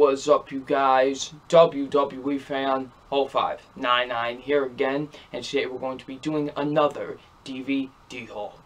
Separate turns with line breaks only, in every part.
What's up, you guys? WWE fan 0599 here again, and today we're going to be doing another DVD haul.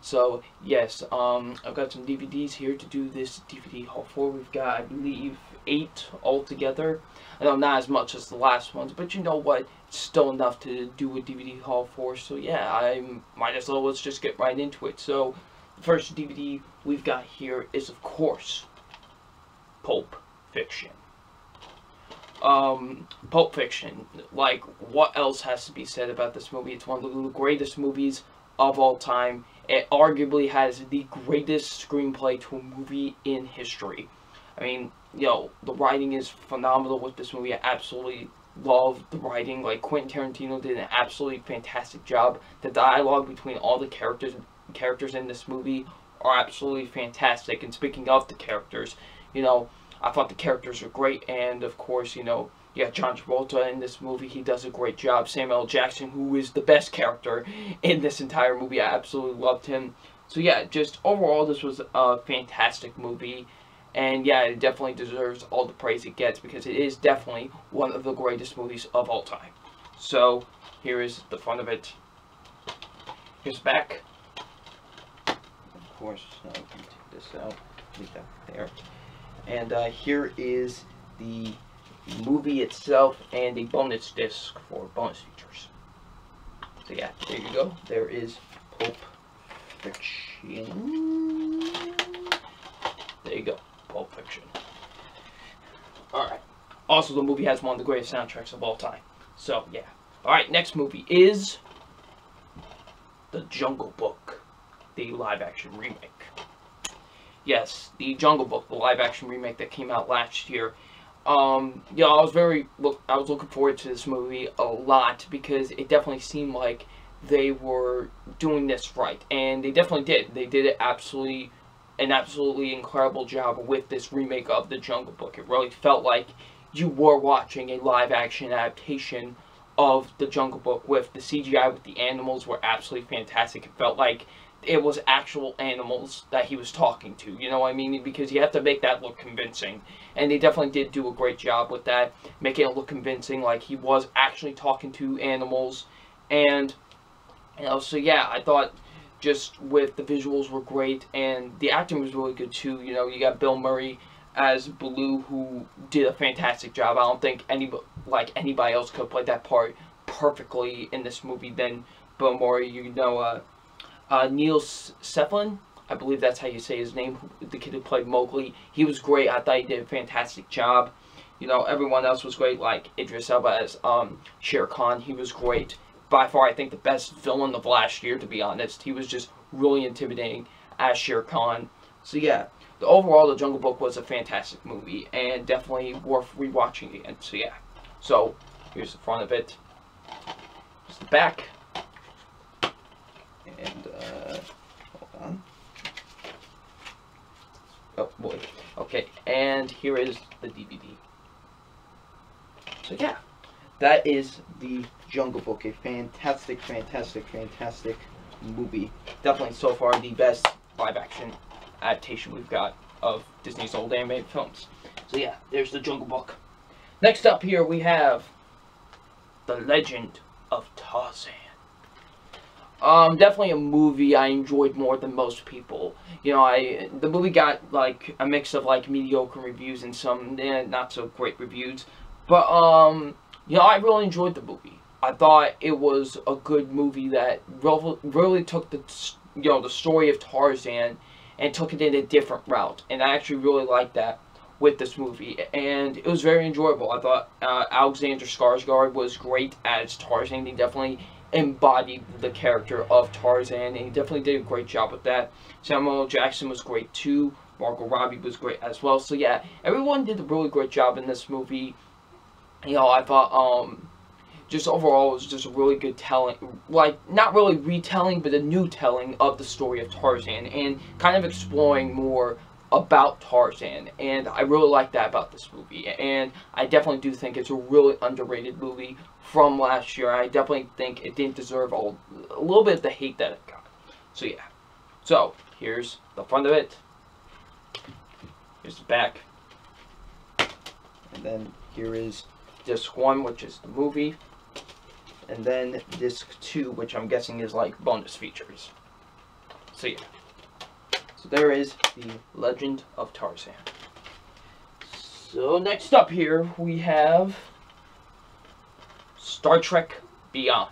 So yes, I've got some DVDs here to do this DVD haul for. We've got, I believe, 8 altogether. I know not as much as the last ones, but you know what? It's still enough to do a DVD haul for. So yeah, I might as well let's just get right into it. So the first DVD we've got here is, of course, Pulp Fiction. Pulp Fiction, like, what else has to be said about this movie? It's one of the greatest movies of all time. It arguably has the greatest screenplay to a movie in history. I mean, yo, the writing is phenomenal with this movie. I absolutely love the writing. Like, Quentin Tarantino did an absolutely fantastic job. The dialogue between all the characters in this movie are absolutely fantastic. And speaking of the characters, you know, I thought the characters were great, and of course, you know, yeah, John Travolta in this movie, he does a great job. Samuel L. Jackson, who is the best character in this entire movie, I absolutely loved him. So yeah, just overall, this was a fantastic movie, and yeah, it definitely deserves all the praise it gets, because it is definitely one of the greatest movies of all time. So, here is the front of it. Here's the back. Of course, I can take this out, leave that there. And here is the movie itself and a bonus disc for bonus features. So yeah, there you go. There is Pulp Fiction. There you go, Pulp Fiction. Alright. Also, the movie has one of the greatest soundtracks of all time. So yeah. Alright, next movie is The Jungle Book, the live-action remake. Yes, The Jungle Book, the live-action remake that came out last year. Yeah, I was looking forward to this movie a lot, because it definitely seemed like they were doing this right, and they definitely did. They did an absolutely incredible job with this remake of The Jungle Book. It really felt like you were watching a live-action adaptation of The Jungle Book. With the CGI, with the animals, were absolutely fantastic. It felt like it was actual animals that he was talking to, you know what I mean? Because you have to make that look convincing. And they definitely did do a great job with that, making it look convincing, like he was actually talking to animals. And, you know, so yeah, I thought just with the visuals were great, and the acting was really good too. You know, you got Bill Murray as Baloo, who did a fantastic job. I don't think anybody else could have played that part perfectly in this movie than Bill Murray. You know, Neil Seflin, I believe that's how you say his name, the kid who played Mowgli. He was great. I thought he did a fantastic job. You know, everyone else was great, like Idris Elba as Shere Khan. He was great. By far, I think the best villain of last year, to be honest. He was just really intimidating as Shere Khan. So yeah, overall, The Jungle Book was a fantastic movie, and definitely worth rewatching again. So yeah, so here's the front of it. Here's the back. And, hold on. Oh, boy. Okay, and here is the DVD. So, yeah. That is The Jungle Book. A fantastic, fantastic, fantastic movie. Definitely, so far, the best live-action adaptation we've got of Disney's old animated films. So, yeah, there's The Jungle Book. Next up here, we have The Legend of Tarzan. Definitely a movie I enjoyed more than most people. You know, the movie got, like, a mix of, like, mediocre reviews and some not so great reviews. But, you know, I really enjoyed the movie. I thought it was a good movie that really took the story of Tarzan and took it in a different route. And I actually really liked that with this movie. And it was very enjoyable. I thought Alexander Skarsgård was great as Tarzan. He definitely embodied the character of Tarzan, and he definitely did a great job with that. Samuel L. Jackson was great too. Margot Robbie was great as well. So yeah, everyone did a really great job in this movie. You know, I thought just overall it was just a really good telling, like, not really retelling, but a new telling of the story of Tarzan, and kind of exploring more about Tarzan, and I really like that about this movie, and I definitely do think it's a really underrated movie from last year. I definitely think it didn't deserve a little bit of the hate that it got. So yeah, so here's the front of it, here's the back, And then here is disc 1, which is the movie. And then disc 2, which I'm guessing is like bonus features. So yeah. So there is the Legend of Tarzan. So next up here we have Star Trek Beyond.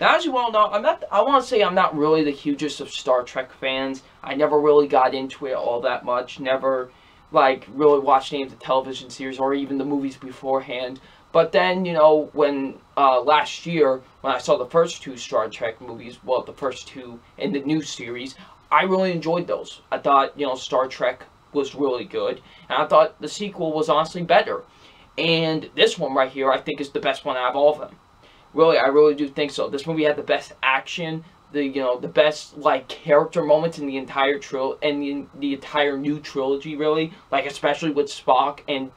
Now, as you all know, I want to say I'm not really the hugest of Star Trek fans. I never really got into it all that much. Never, like, really watched any of the television series or even the movies beforehand. But then, you know, when, last year, when I saw the first 2 Star Trek movies, well, the first 2 in the new series, I really enjoyed those. I thought, you know, Star Trek was really good. And I thought the sequel was honestly better. And this one right here, I think, is the best one out of all of them. Really, I really do think so. This movie had the best action, the best, like, character moments in the entire the entire new trilogy, really. Like, especially with Spock and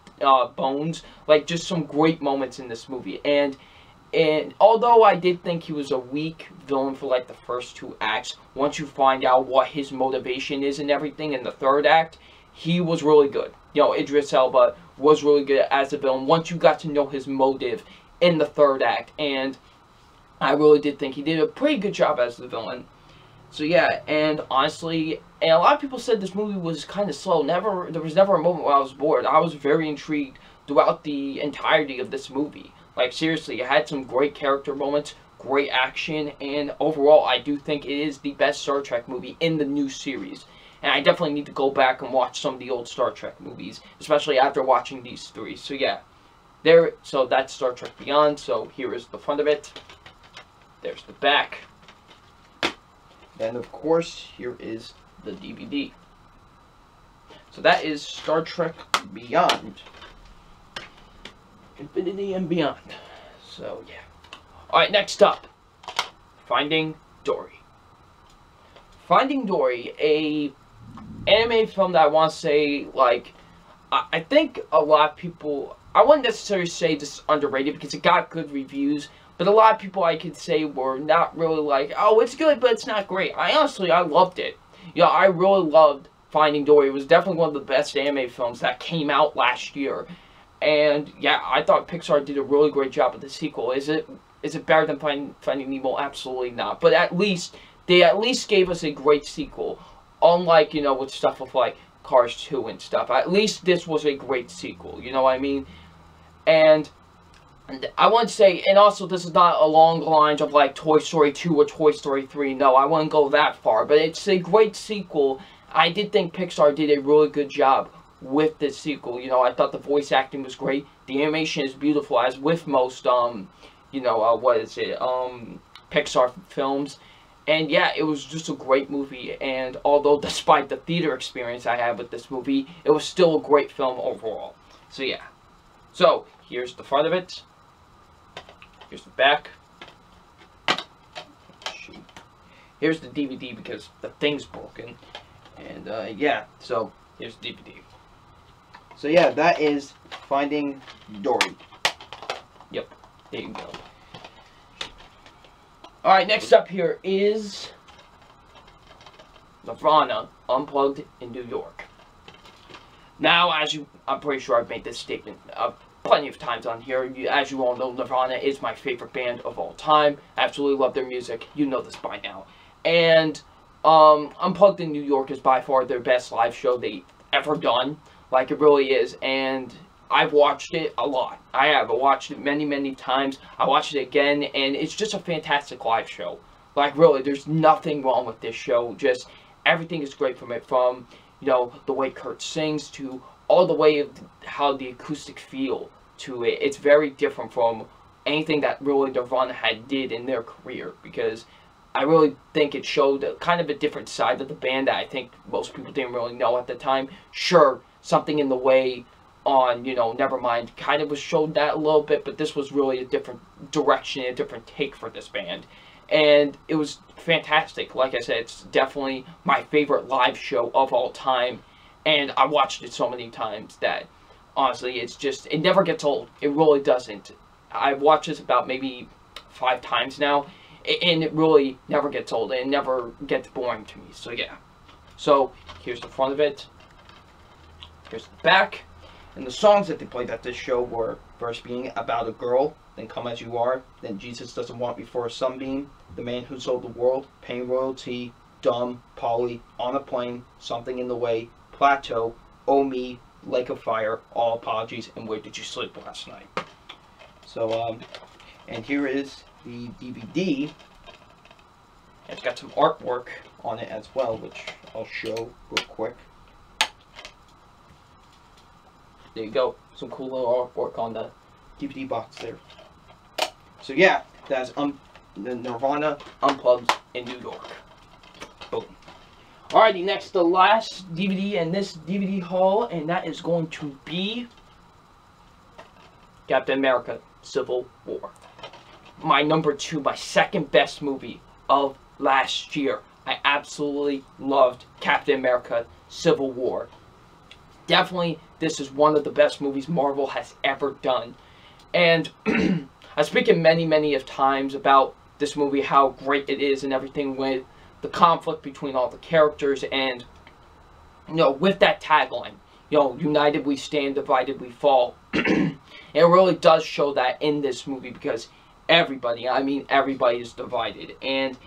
Bones. Like, just some great moments in this movie. And although I did think he was a weak villain for, like, the first 2 acts, once you find out what his motivation is and everything in the 3rd act, he was really good. You know, Idris Elba was really good as a villain once you got to know his motive in the 3rd act, and I really did think he did a pretty good job as the villain. So yeah, and honestly, and a lot of people said this movie was kind of slow. There was never a moment where I was bored. I was very intrigued throughout the entirety of this movie. Like, seriously, it had some great character moments, great action, and overall, I do think it is the best Star Trek movie in the new series. And I definitely need to go back and watch some of the old Star Trek movies, especially after watching these 3. So yeah. So that's Star Trek Beyond. So here is the front of it. There's the back. Then, of course, here is the DVD. So that is Star Trek Beyond. Infinity and Beyond. So, yeah. Alright, next up. Finding Dory. Finding Dory, a anime film that I want to say, like, I think a lot of people... I wouldn't necessarily say this is underrated because it got good reviews, but a lot of people I could say were not really like, oh, it's good, but it's not great. I loved it. Yeah, I really loved Finding Dory. It was definitely one of the best anime films that came out last year. And yeah, I thought Pixar did a really great job with the sequel. Is it better than Finding Nemo? Absolutely not. But they at least gave us a great sequel. Unlike, you know, with stuff with like Cars 2 and stuff. At least this was a great sequel, you know what I mean? And I want to say, and also this is not along the lines of like Toy Story 2 or Toy Story 3, no, I wouldn't go that far, but it's a great sequel. I did think Pixar did a really good job with this sequel, you know, I thought the voice acting was great, the animation is beautiful, as with most, you know, Pixar films. And yeah, it was just a great movie, and although despite the theater experience I had with this movie, it was still a great film overall. So yeah. So, here's the front of it. Here's the back. Shoot. Here's the DVD because the thing's broken. And yeah, so here's the DVD. So yeah, that is Finding Dory. Yep, there you go. Alright, next up here is Nirvana Unplugged in New York. Now, I'm pretty sure I've made this statement plenty of times on here. As you all know, Nirvana is my favorite band of all time. Absolutely love their music. You know this by now. And Unplugged in New York is by far their best live show they've ever done. Like, it really is. And I've watched it a lot. I have. I watched it many, many times. I watched it again, and it's just a fantastic live show. Like, really, there's nothing wrong with this show. Just everything is great from it. From, you know, the way Kurt sings to all the way of how the acoustic feel to it. It's very different from anything that really Nirvana did in their career, because I really think it showed kind of a different side of the band that I think most people didn't really know at the time. Sure, Something in the Way on, you know, Nevermind kind of was showed that a little bit, but this was really a different direction, a different take for this band. And it was fantastic. Like I said, it's definitely my favorite live show of all time. And I watched it so many times that, honestly, it's just, it never gets old. It really doesn't. I've watched this about maybe 5 times now, and it really never gets old. It never gets boring to me. So, yeah. So, here's the front of it. Here's the back. And the songs that they played at this show were first being About a Girl, then Come As You Are, then Jesus Doesn't Want Me for a Sunbeam, The Man Who Sold the World, Paying Royalty, Dumb, Polly, On a Plane, Something in the Way, Plateau, Oh Me, Lake of Fire, All Apologies, and Where Did You Sleep Last Night? So, and here is the DVD. It's got some artwork on it as well, which I'll show real quick. There you go. Some cool little artwork on the DVD box there. So yeah, that's the Nirvana Unplugged in New York. Boom. Alrighty, next, the last DVD in this DVD haul, and that is going to be Captain America Civil War. My number 2, my second best movie of last year. I absolutely loved Captain America Civil War. Definitely, this is one of the best movies Marvel has ever done. And I've spoken many of times about this movie, how great it is and everything, with the conflict between all the characters, and, you know, with that tagline, you know, united we stand, divided we fall. It really does show that in this movie, because everybody, I mean everybody, is divided, and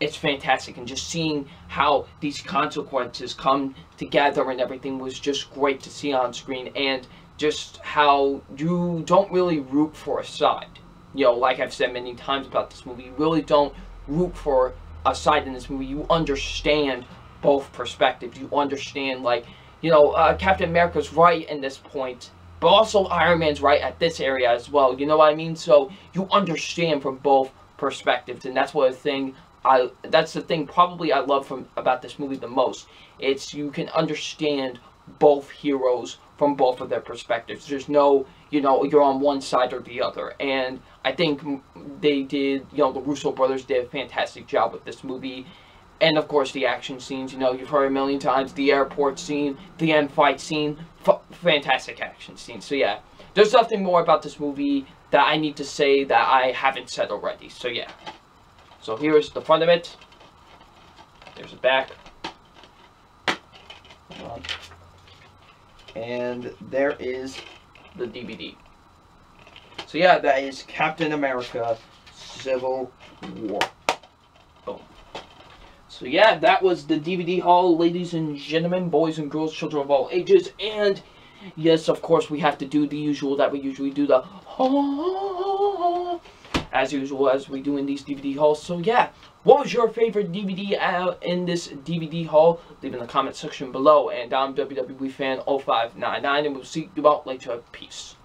it's fantastic. And just seeing how these consequences come together and everything was just great to see on screen, and just how you don't really root for a side. You know, like I've said many times about this movie, you really don't root for a side in this movie. You understand both perspectives. You understand, like, you know, Captain America's right in this point, but also Iron Man's right at this area as well. You know what I mean? So you understand from both perspectives, and that's that's the thing probably I love about this movie the most. It's, you can understand both heroes from both of their perspectives. There's no, you know, you're on one side or the other. And I think they did, you know, the Russo brothers did a fantastic job with this movie. And of course the action scenes, you know, you've heard a million times, the airport scene, the end fight scene, fantastic action scenes. So yeah, there's nothing more about this movie that I need to say that I haven't said already. So yeah. So here's the front of it. There's the back. Hold on. And there is the DVD. So yeah, that is Captain America Civil War. Boom. So yeah, that was the DVD haul, ladies and gentlemen, boys and girls, children of all ages. And yes, of course, we have to do the usual that we usually do, the as usual as we do in these DVD hauls. So yeah, what was your favorite DVD out in this DVD haul? Leave in the comment section below. And I'm WWE Fan 0599, and we'll see you out later. Peace.